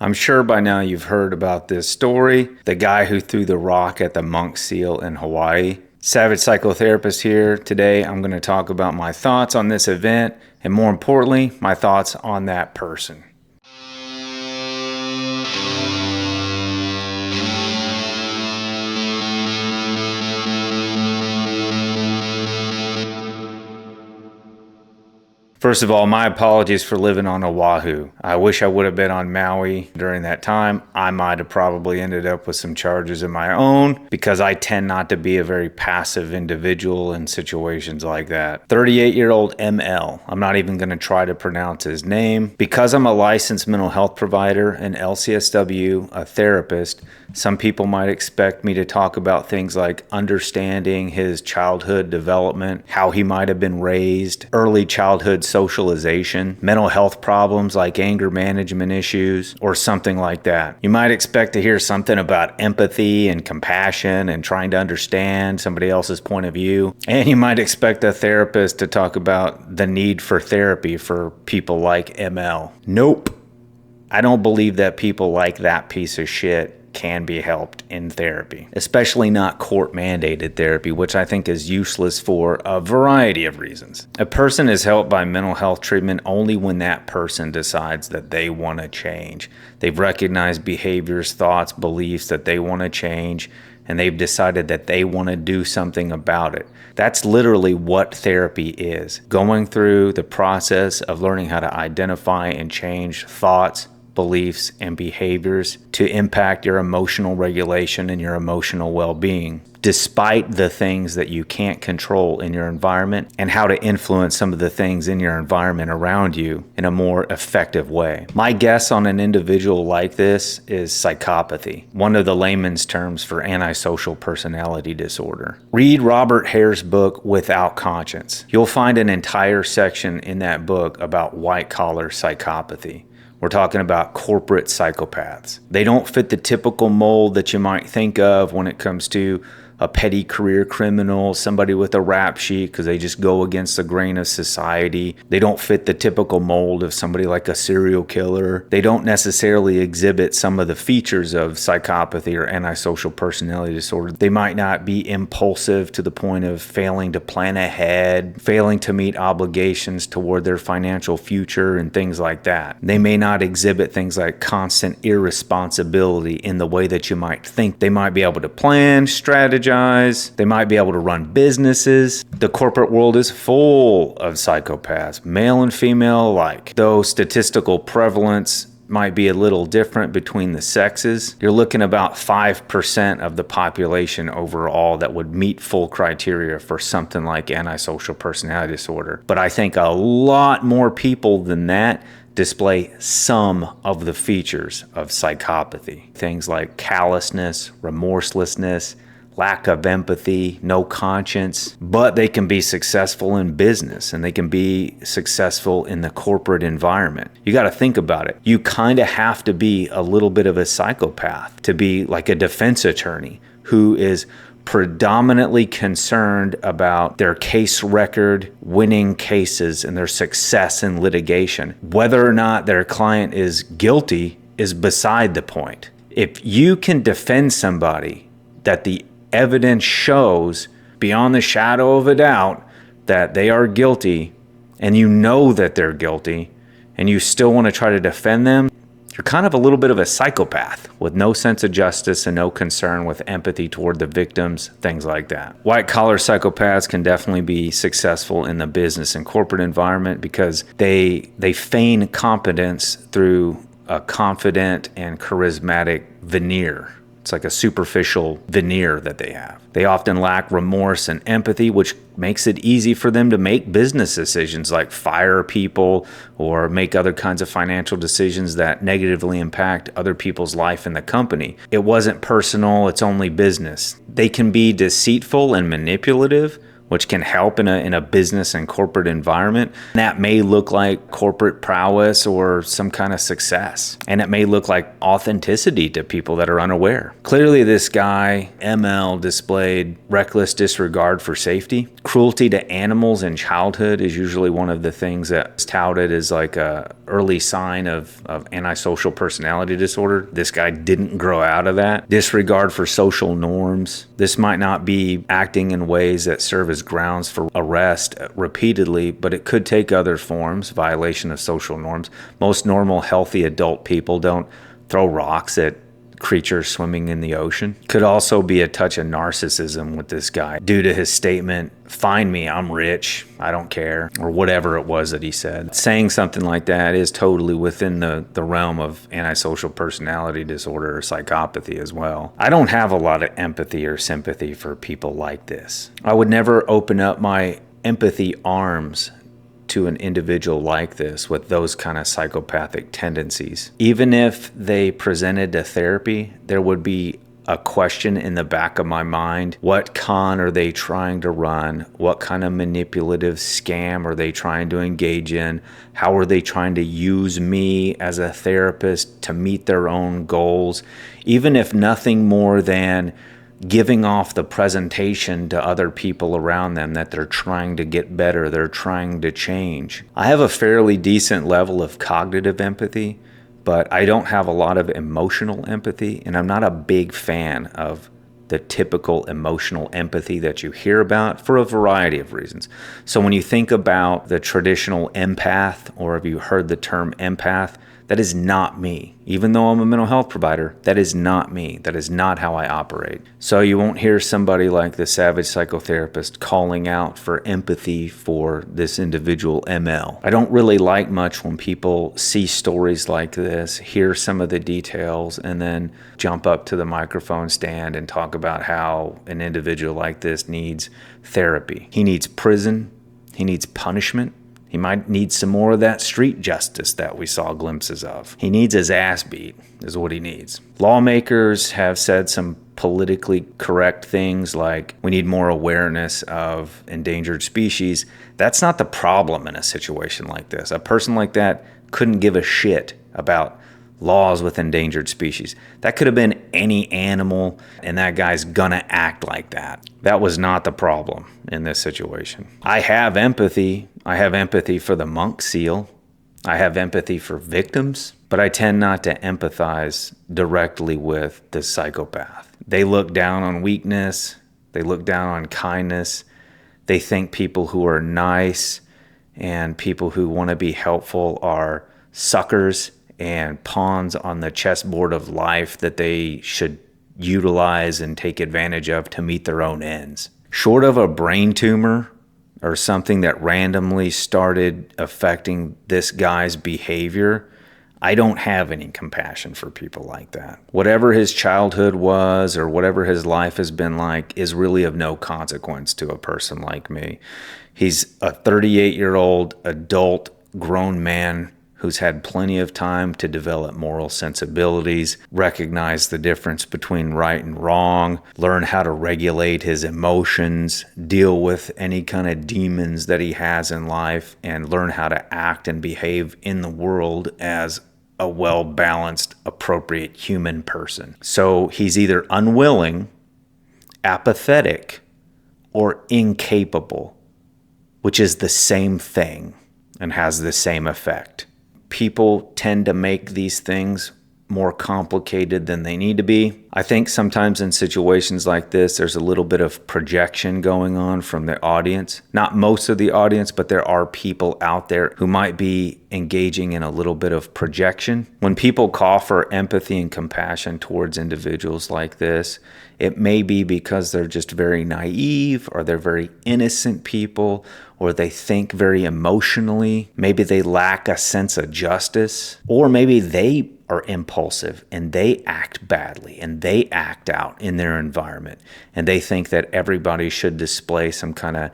I'm sure by now you've heard about this story, the guy who threw the rock at the monk seal in Hawaii. Savage Psychotherapist here. Today I'm going to talk about my thoughts on this event and, more importantly, my thoughts on that person. First of all, my apologies for living on Oahu. I wish I would have been on Maui during that time. I might have probably ended up with some charges of my own because I tend not to be a very passive individual in situations like that. 38-year-old ML. I'm not even going to try to pronounce his name. Because I'm a licensed mental health provider, an LCSW, a therapist, some people might expect me to talk about things like understanding his childhood development, how he might have been raised, early childhood socialization, mental health problems like anger management issues, or something like that. You might expect to hear something about empathy and compassion and trying to understand somebody else's point of view. And you might expect a therapist to talk about the need for therapy for people like ML. Nope. I don't believe that people like that piece of shit can be helped in therapy, especially not court-mandated therapy, which I think is useless for a variety of reasons. A person is helped by mental health treatment only when that person decides that they want to change. They've recognized behaviors, thoughts, beliefs that they want to change, and they've decided that they want to do something about it. That's literally what therapy is. Going through the process of learning how to identify and change thoughts, beliefs, and behaviors to impact your emotional regulation and your emotional well-being, despite the things that you can't control in your environment, and how to influence some of the things in your environment around you in a more effective way. My guess on an individual like this is psychopathy, one of the layman's terms for antisocial personality disorder. Read Robert Hare's book, Without Conscience. You'll find an entire section in that book about white-collar psychopathy. We're talking about corporate psychopaths. They don't fit the typical mold that you might think of when it comes to a petty career criminal, somebody with a rap sheet because they just go against the grain of society. They don't fit the typical mold of somebody like a serial killer. They don't necessarily exhibit some of the features of psychopathy or antisocial personality disorder. They might not be impulsive to the point of failing to plan ahead, failing to meet obligations toward their financial future and things like that. They may not exhibit things like constant irresponsibility in the way that you might think. They might be able to plan, strategize. They might be able to run businesses. The corporate world is full of psychopaths, male and female alike. Though statistical prevalence might be a little different between the sexes, you're looking about 5% of the population overall that would meet full criteria for something like antisocial personality disorder. But I think a lot more people than that display some of the features of psychopathy. Things like callousness, remorselessness, lack of empathy, no conscience, but they can be successful in business and they can be successful in the corporate environment. You got to think about it. You kind of have to be a little bit of a psychopath to be like a defense attorney who is predominantly concerned about their case record, winning cases, and their success in litigation. Whether or not their client is guilty is beside the point. If you can defend somebody that the evidence shows beyond the shadow of a doubt that they are guilty, and you know that they're guilty, and you still want to try to defend them, you're kind of a little bit of a psychopath with no sense of justice and no concern with empathy toward the victims, things like that. White-collar psychopaths can definitely be successful in the business and corporate environment because they feign competence through a confident and charismatic veneer. It's like a superficial veneer that they have. They often lack remorse and empathy, which makes it easy for them to make business decisions like fire people or make other kinds of financial decisions that negatively impact other people's life in the company. It wasn't personal, it's only business. They can be deceitful and manipulative, which can help in a business and corporate environment. That may look like corporate prowess or some kind of success. And it may look like authenticity to people that are unaware. Clearly, this guy, ML, displayed reckless disregard for safety. Cruelty to animals in childhood is usually one of the things that's touted as like a early sign of antisocial personality disorder. This guy didn't grow out of that. Disregard for social norms. This might not be acting in ways that serve as grounds for arrest repeatedly, but it could take other forms, violation of social norms. Most normal, healthy adult people don't throw rocks at creatures swimming in the ocean. Could also be a touch of narcissism with this guy due to his statement, "Find me, I'm rich, I don't care," or whatever it was that he said. Saying something like that is totally within the realm of antisocial personality disorder or psychopathy as well. I don't have a lot of empathy or sympathy for people like this. I would never open up my empathy arms to an individual like this with those kind of psychopathic tendencies. Even if they presented to therapy, there would be a question in the back of my mind. What con are they trying to run? What kind of manipulative scam are they trying to engage in? How are they trying to use me as a therapist to meet their own goals? Even if nothing more than giving off the presentation to other people around them that they're trying to get better, they're trying to change. I have a fairly decent level of cognitive empathy, but I don't have a lot of emotional empathy, and I'm not a big fan of the typical emotional empathy that you hear about for a variety of reasons. So when you think about the traditional empath, or have you heard the term empath, that is not me. Even though I'm a mental health provider, that is not me. That is not how I operate. So you won't hear somebody like the savage psychotherapist calling out for empathy for this individual ML. I don't really like much when people see stories like this, hear some of the details, and then jump up to the microphone stand and talk about how an individual like this needs therapy. He needs prison. He needs punishment. He might need some more of that street justice that we saw glimpses of. He needs his ass beat, is what he needs. Lawmakers have said some politically correct things like we need more awareness of endangered species. That's not the problem in a situation like this. A person like that couldn't give a shit about laws with endangered species. That could have been any animal, and that guy's gonna act like that. That was not the problem in this situation. I have empathy. I have empathy for the monk seal. I have empathy for victims, but I tend not to empathize directly with the psychopath. They look down on weakness. They look down on kindness. They think people who are nice and people who want to be helpful are suckers and pawns on the chessboard of life that they should utilize and take advantage of to meet their own ends. Short of a brain tumor or something that randomly started affecting this guy's behavior, I don't have any compassion for people like that. Whatever his childhood was or whatever his life has been like is really of no consequence to a person like me. He's a 38-year-old adult grown man who's had plenty of time to develop moral sensibilities, recognize the difference between right and wrong, learn how to regulate his emotions, deal with any kind of demons that he has in life, and learn how to act and behave in the world as a well-balanced, appropriate human person. So he's either unwilling, apathetic, or incapable, which is the same thing and has the same effect. People tend to make these things more complicated than they need to be. I think sometimes in situations like this, there's a little bit of projection going on from the audience. Not most of the audience, but there are people out there who might be engaging in a little bit of projection. When people call for empathy and compassion towards individuals like this, it may be because they're just very naive, or they're very innocent people, or they think very emotionally. Maybe they lack a sense of justice, or maybe they are impulsive and they act badly and they act out in their environment, and they think that everybody should display some kind of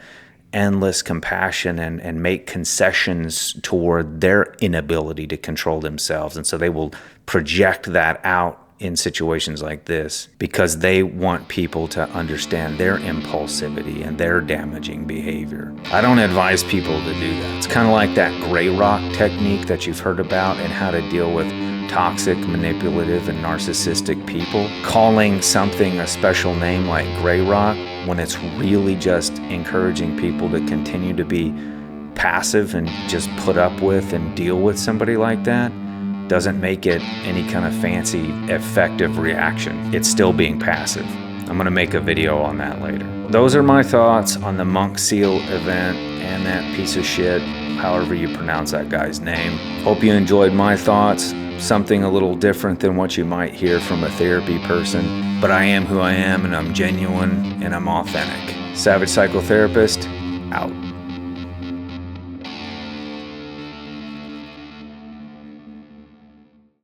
endless compassion and make concessions toward their inability to control themselves. And so they will project that out in situations like this because they want people to understand their impulsivity and their damaging behavior. I don't advise people to do that. It's kind of like that gray rock technique that you've heard about and how to deal with toxic, manipulative, and narcissistic people. Calling something a special name like gray rock when it's really just encouraging people to continue to be passive and just put up with and deal with somebody like that doesn't make it any kind of fancy, effective reaction. It's still being passive. I'm gonna make a video on that later. Those are my thoughts on the Monk Seal event and that piece of shit, however you pronounce that guy's name. Hope you enjoyed my thoughts. Something a little different than what you might hear from a therapy person. But I am who I am, and I'm genuine, and I'm authentic. Savage Psychotherapist, out.